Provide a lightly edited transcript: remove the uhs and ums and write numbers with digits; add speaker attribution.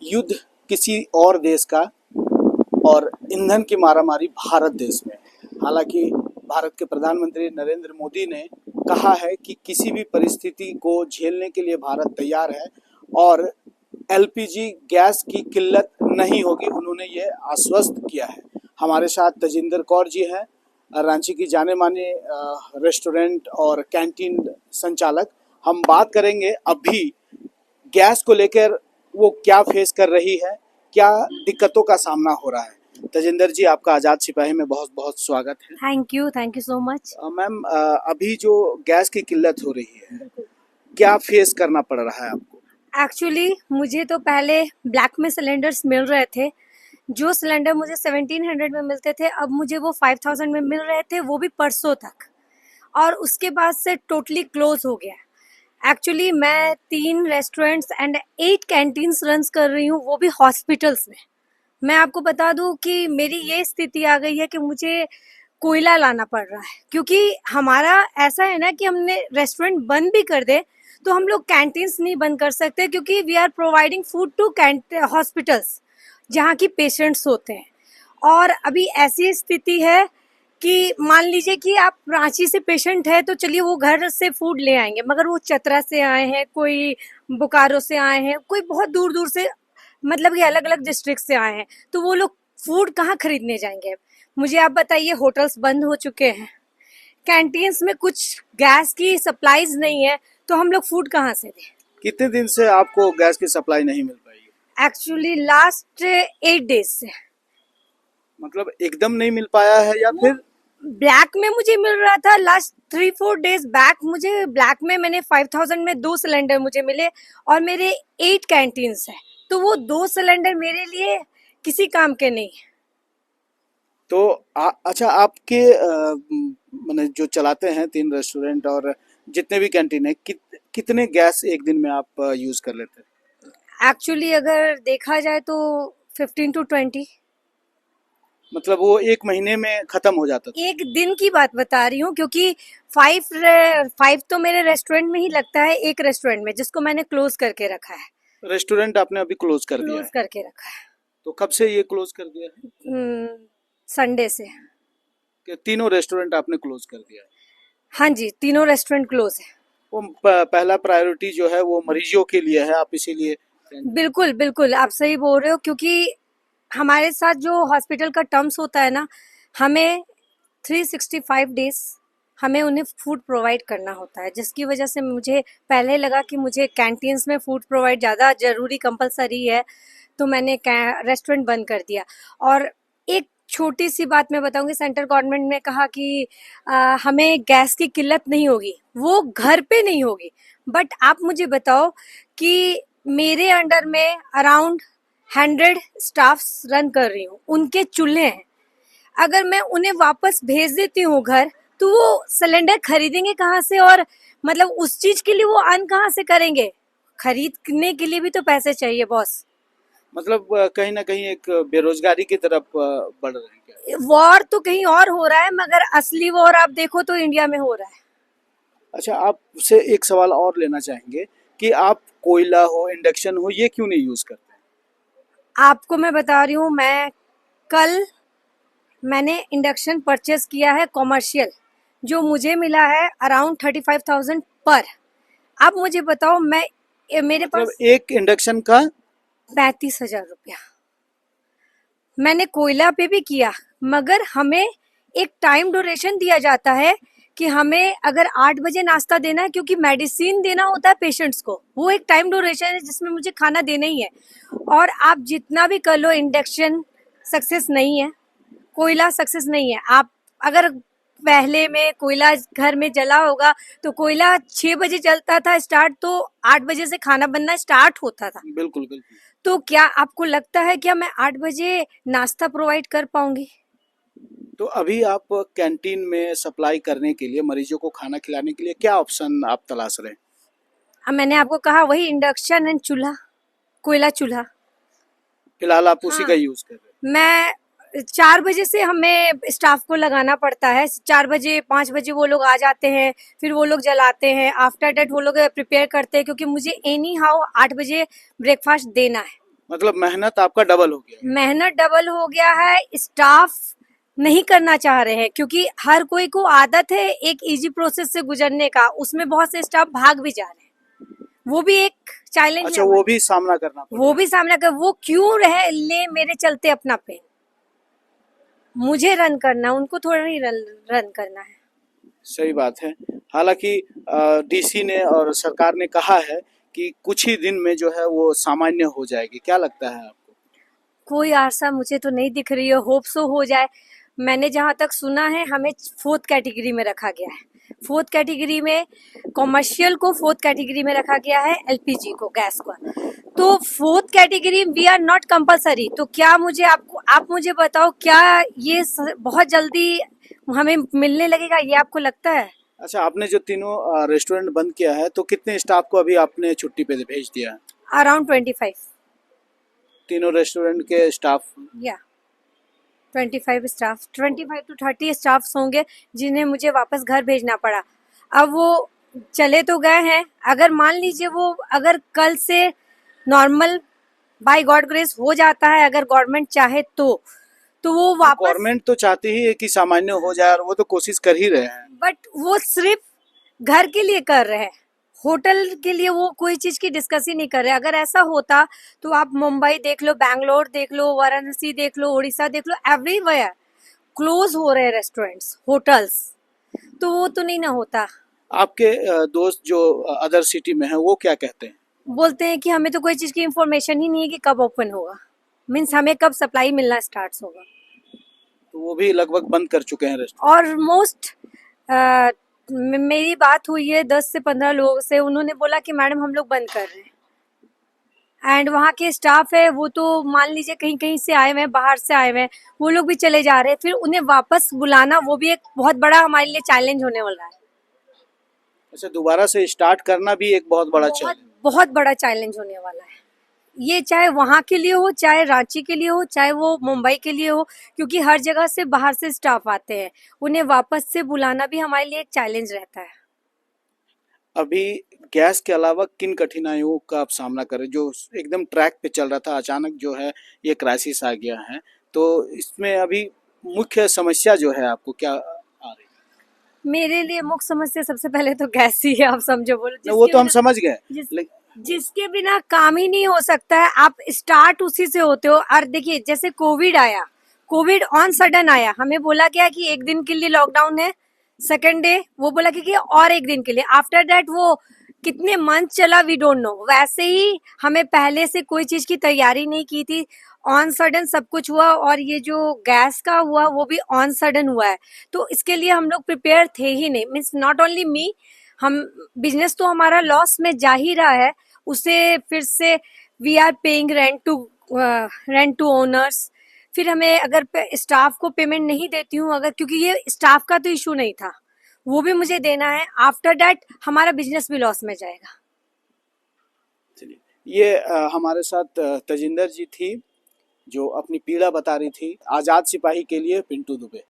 Speaker 1: युद्ध किसी और देश का और ईंधन की मारामारी भारत देश में। हालांकि भारत के प्रधानमंत्री नरेंद्र मोदी ने कहा है कि किसी भी परिस्थिति को झेलने के लिए भारत तैयार है और एलपीजी गैस की किल्लत नहीं होगी, उन्होंने ये आश्वस्त किया है। हमारे साथ तजिंदर कौर जी हैं, रांची की जाने माने रेस्टोरेंट और कैंटीन संचालक। हम बात करेंगे अभी गैस को लेकर वो क्या फेस कर रही है, क्या दिक्कतों का सामना हो रहा है। तजिंदर जी, आपका आज़ाद सिपाही में बहुत बहुत स्वागत है।
Speaker 2: Thank you so much.
Speaker 1: Ma'am, अभी जो गैस की किल्लत हो रही है, क्या फेस करना पड़ रहा है आपको?
Speaker 2: एक्चुअली मुझे तो पहले ब्लैक में सिलेंडर्स मिल रहे थे। जो सिलेंडर मुझे 1700 में मिलते थे, अब मुझे वो 5000 में मिल रहे थे, वो भी परसों तक। और उसके बाद से टोटली क्लोज हो गया। एक्चुअली मैं 3 रेस्टोरेंट्स एंड 8 कैंटीन्स रन कर रही हूँ, वो भी हॉस्पिटल्स में। मैं आपको बता दूं कि मेरी ये स्थिति आ गई है कि मुझे कोयला लाना पड़ रहा है, क्योंकि हमारा ऐसा है ना कि हमने रेस्टोरेंट बंद भी कर दे तो हम लोग कैंटीन्स नहीं बंद कर सकते, क्योंकि we are providing food to hospitals जहाँ की पेशेंट्स होते हैं। और अभी ऐसी स्थिति है कि मान लीजिए कि आप रांची से पेशेंट है तो चलिए वो घर से फूड ले आएंगे, मगर वो चतरा से आए हैं, कोई बोकारो से आए हैं, कोई बहुत दूर दूर से, मतलब कि अलग अलग डिस्ट्रिक्ट से आए हैं, तो वो लोग फूड कहाँ खरीदने जाएंगे। मुझे आप बताइए, होटल्स बंद हो चुके हैं, कैंटीन्स में कुछ गैस की सप्लाईज नहीं है, तो हम लोग फूड कहाँ से दें।
Speaker 1: कितने दिन से आपको गैस की सप्लाई नहीं मिल पाई है?
Speaker 2: एक्चुअली लास्ट 8 डेज से।
Speaker 1: मतलब एकदम नहीं मिल पाया है या फिर
Speaker 2: ब्लैक में मुझे मिल रहा था, लास्ट 3-4 डेज बैक मुझे ब्लैक में मैंने 5000 में 2 सिलेंडर मुझे मिले, और मेरे 8 कैंटीन्स है, तो वो 2 सिलेंडर मेरे लिए किसी काम के नहीं।
Speaker 1: तो अच्छा, आपके माने जो चलाते हैं 3 रेस्टोरेंट और जितने भी कैंटीन है, कितने गैस एक दिन में आप यूज कर लेते हैं?
Speaker 2: एक्चुअली अगर देखा जाए तो 15 to 20।
Speaker 1: मतलब वो एक महीने में खत्म हो जाता था?
Speaker 2: एक दिन की बात बता रही हूँ, क्योंकि 5 तो मेरे रेस्टोरेंट में ही लगता है, एक रेस्टोरेंट में जिसको मैंने क्लोज करके रखा है।
Speaker 1: रेस्टोरेंट आपने अभी क्लोज कर दिया
Speaker 2: क्लोज
Speaker 1: है?
Speaker 2: करके रखा है
Speaker 1: तो कब से ये क्लोज कर दिया है?
Speaker 2: संडे से।
Speaker 1: कि तीनों रेस्टोरेंट आपने क्लोज कर दिया है?
Speaker 2: हाँ जी, तीनों रेस्टोरेंट क्लोज है।
Speaker 1: वो पहला प्रायोरिटी जो है वो मरीजों के लिए है, आप इसीलिए।
Speaker 2: बिल्कुल बिल्कुल, आप सही बोल रहे हो, क्योंकि हमारे साथ जो हॉस्पिटल का टर्म्स होता है ना, हमें 365 डेज हमें उन्हें फूड प्रोवाइड करना होता है, जिसकी वजह से मुझे पहले लगा कि मुझे कैंटीन्स में फूड प्रोवाइड ज़्यादा ज़रूरी कंपलसरी है, तो मैंने रेस्टोरेंट बंद कर दिया। और एक छोटी सी बात मैं बताऊंगी, सेंट्रल गवर्नमेंट ने कहा कि हमें गैस की किल्लत नहीं होगी, वो घर पे नहीं होगी। बट आप मुझे बताओ कि मेरे अंडर में अराउंड 100 स्टाफ्स रन कर रही हूँ, उनके चूल्हे हैं, अगर मैं उन्हें वापस भेज देती हूँ घर, तो वो सिलेंडर खरीदेंगे कहाँ से, और मतलब उस चीज के लिए वो अर्न कहाँ से करेंगे। खरीदने के लिए भी तो पैसे चाहिए बॉस।
Speaker 1: मतलब कहीं ना कहीं एक बेरोजगारी की तरफ बढ़ रहे हैं क्या?
Speaker 2: वॉर तो कहीं और हो रहा है, मगर असली वॉर आप देखो तो इंडिया में हो रहा है।
Speaker 1: अच्छा, आपसे एक सवाल और लेना चाहेंगे कि आप कोयला हो, इंडक्शन हो, ये क्यों नहीं यूज करते?
Speaker 2: आपको मैं बता रही हूँ, कल मैंने इंडक्शन परचेज किया है कॉमर्शियल, जो मुझे मिला है अराउंड 35,000 पर। आप मुझे बताओ, मेरे
Speaker 1: मतलब
Speaker 2: पास
Speaker 1: एक इंडक्शन का
Speaker 2: 35,000 रुपया। मैंने कोयला पे भी किया, मगर हमें एक टाइम ड्यूरेशन दिया जाता है कि हमें अगर 8 बजे नाश्ता देना है, क्योंकि मेडिसिन देना होता है पेशेंट्स को, वो एक टाइम ड्यूरेशन है जिसमें मुझे खाना देना ही है। और आप जितना भी कर लो, इंडक्शन सक्सेस नहीं है, कोयला सक्सेस नहीं है। आप अगर पहले में कोयला घर में जला होगा, तो कोयला 6 बजे चलता था स्टार्ट, तो 8 बजे से खाना बनना स्टार्ट होता था।
Speaker 1: बिल्कुल बिल्कुल।
Speaker 2: तो क्या आपको लगता है क्या मैं 8 बजे नाश्ता प्रोवाइड कर पाऊंगी।
Speaker 1: तो अभी आप कैंटीन में सप्लाई करने के लिए, मरीजों को खाना खिलाने के लिए क्या ऑप्शन आप तलाश रहे हैं?
Speaker 2: अब मैंने आपको कहा वही इंडक्शन एंड चूल्हा, कोयला चूल्हा।
Speaker 1: फिलहाल आप उसी का
Speaker 2: हाँ,
Speaker 1: यूज कर रहे
Speaker 2: मैं 4 बजे से हमें स्टाफ को लगाना पड़ता है, 4 बजे 5 बजे वो लोग आ जाते हैं, फिर वो लोग जलाते हैं, आफ्टर डेट वो लोग प्रिपेयर करते हैं, क्योंकि मुझे एनी हाउ 8 बजे ब्रेकफास्ट देना है।
Speaker 1: मतलब मेहनत आपका डबल हो गया।
Speaker 2: मेहनत डबल हो गया है, स्टाफ नहीं करना चाह रहे हैं क्योंकि हर कोई को आदत है एक इजी प्रोसेस से गुजरने का, उसमें बहुत से स्टाफ भाग भी जा रहे हैं। वो भी एक चैलेंज
Speaker 1: अच्छा,
Speaker 2: है
Speaker 1: वो
Speaker 2: हमारे,
Speaker 1: भी सामना करना पड़
Speaker 2: वो
Speaker 1: रहा
Speaker 2: भी सामना कर, वो क्यों रहे ले मेरे चलते अपना पेन, मुझे रन करना, उनको थोड़ा नहीं रन करना है।
Speaker 1: है। सही बात है। हालांकि डीसी ने और सरकार ने कहा है कि कुछ ही दिन में जो है वो सामान्य हो जाएगी, क्या लगता है आपको?
Speaker 2: कोई आशा मुझे तो नहीं दिख रही है, होप सो हो जाए। मैंने जहां तक सुना है हमें फोर्थ कैटेगरी में रखा गया है, फोर्थ कैटेगरी में कॉमर्शियल को फोर्थ कैटेगरी में रखा गया है, एलपीजी को, गैस को। तो fourth category we are not compulsory, तो क्या मुझे आपको, आप मुझे बताओ क्या ये बहुत जल्दी हमें मिलने लगेगा, ये आपको लगता है?
Speaker 1: अच्छा, आपने जो तीनों रेस्टोरेंट बंद किया है तो कितने स्टाफ को अभी आपने छुट्टी पे भेज दिया है?
Speaker 2: अराउंड 25,
Speaker 1: तीनों रेस्टोरेंट के स्टाफ?
Speaker 2: या 25 स्टाफ, 25 to 30 स्टाफ होंगे जिन्हें मुझे वापस घर भेजना पड़ा। अब वो चले तो गए हैं, अगर मान लीजिए वो अगर कल से नॉर्मल बाय गॉड ग्रेस हो जाता है, अगर गवर्नमेंट चाहे तो वो वापस,
Speaker 1: गवर्नमेंट तो चाहती ही है कि सामान्य हो जाए और वो तो कोशिश कर ही रहे हैं।
Speaker 2: बट वो सिर्फ घर के लिए कर रहे हैं, होटल के लिए वो कोई चीज की डिस्कस ही नहीं कर रहे। अगर ऐसा होता तो आप मुंबई देख लो, बैंगलोर देख लो, वाराणसी देख लो, उड़ीसा देख लो, एवरीवेयर क्लोज हो रहे हैं रेस्टोरेंट्स, होटल्स, तो वो तो नहीं ना होता।
Speaker 1: आपके दोस्त जो अदर सिटी में है वो क्या कहते हैं?
Speaker 2: बोलते हैं कि हमें तो कोई चीज की इंफॉर्मेशन ही नहीं है कि कब ओपन होगा, मीन्स हमें कब सप्लाई मिलना स्टार्ट होगा।
Speaker 1: तो वो भी लगभग बंद कर चुके हैं रेस्टोरेंट।
Speaker 2: ऑलमोस्ट मेरी बात हुई है 10 से 15 लोगों से, उन्होंने बोला कि मैडम हम लोग बंद कर रहे हैं। एंड वहाँ के स्टाफ है वो तो मान लीजिए कहीं कहीं से आए हुए हैं, बाहर से आए हुए हैं, वो लोग भी चले जा रहे हैं, फिर उन्हें वापस बुलाना वो भी एक बहुत बड़ा हमारे लिए चैलेंज होने वाला है।
Speaker 1: अच्छा, दोबारा से स्टार्ट करना भी एक बहुत बड़ा
Speaker 2: बहुत
Speaker 1: चैलेंज।
Speaker 2: बहुत बड़ा चैलेंज होने वाला है ये, चाहे वहाँ के लिए हो, चाहे रांची के लिए हो, चाहे वो मुंबई के लिए हो, क्योंकि हर जगह से बाहर से स्टाफ आते हैं, उन्हें वापस से बुलाना भी हमारे लिए एक चैलेंज रहता है।
Speaker 1: अभी गैस के अलावा किन कठिनाइयों का आप सामना कर रहे हैं? जो एकदम ट्रैक पे चल रहा था, अचानक जो है ये क्राइसिस आ गया है, तो इसमें अभी मुख्य समस्या जो है आपको क्या आ रही है?
Speaker 2: मेरे लिए मुख्य समस्या सबसे पहले तो गैस ही है, आप समझो, बोलो
Speaker 1: वो
Speaker 2: जिसके
Speaker 1: तो हम
Speaker 2: बिना,
Speaker 1: समझ गए।
Speaker 2: जिस
Speaker 1: लेकिन
Speaker 2: जिसके बिना काम ही नहीं हो सकता है। आप स्टार्ट उसी से होते हो। और देखिए जैसे कोविड आया, कोविड ऑन सडन आया, हमें बोला गया कि एक दिन के लिए लॉकडाउन है, सेकेंड डे वो बोला कि और एक दिन के लिए, आफ्टर दैट वो कितने मंथ चला वी डोंट नो। वैसे ही हमें पहले से कोई चीज की तैयारी नहीं की थी, ऑन सडन सब कुछ हुआ, और ये जो गैस का हुआ वो भी ऑन सडन हुआ है, तो इसके लिए हम लोग प्रिपेयर थे ही नहीं। मीन्स नॉट ओनली मी, हम, बिजनेस तो हमारा लॉस में जा ही रहा है, उसे फिर से we are paying rent to owners, फिर हमें अगर स्टाफ को पेमेंट नहीं देती हूँ अगर, क्योंकि ये स्टाफ का तो इशू नहीं था, वो भी मुझे देना है, आफ्टर दैट हमारा बिजनेस भी लॉस में जाएगा।
Speaker 1: चलिए, ये हमारे साथ तजिंदर जी थी जो अपनी पीड़ा बता रही थी आजाद सिपाही के लिए पिंटू दुबे।